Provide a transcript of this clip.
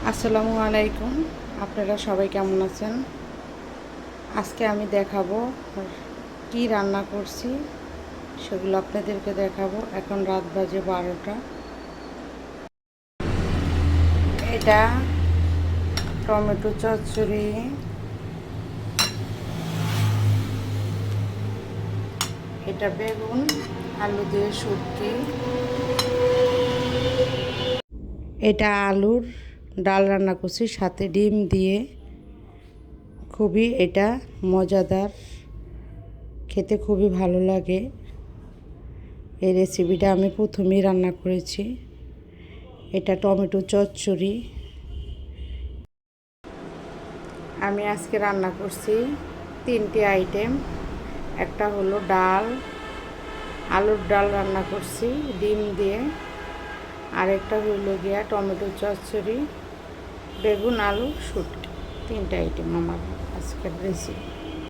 আসসালামু আলাইকুম। আপনারা সবাই কেমন আছেন? আজকে আমি দেখাবো কি রান্না করছি, সেগুলো আপনাদেরকে দেখাবো। এখন রাত বাজে 12টা। এটা টমেটো চচ্চড়ি, এটা বেগুন আলু দিয়ে শুটকি, এটা আলুর ডাল রান্না করছি সাথে ডিম দিয়ে। খুবই এটা মজাদার, খেতে খুবই ভালো লাগে। এই রেসিপিটা আমি প্রথমেই রান্না করেছি। এটা টমেটো চচ্চড়ি। আমি আজকে রান্না করছি 3টে আইটেম। একটা হলো ডাল, আলুর ডাল রান্না করছি ডিম দিয়ে। আরেকটা হইলো গিয়া টমেটো চচ্চড়ি, বেগুন আলু শুটকি। 3টে আইটেম আমার আজকের রেসিপি।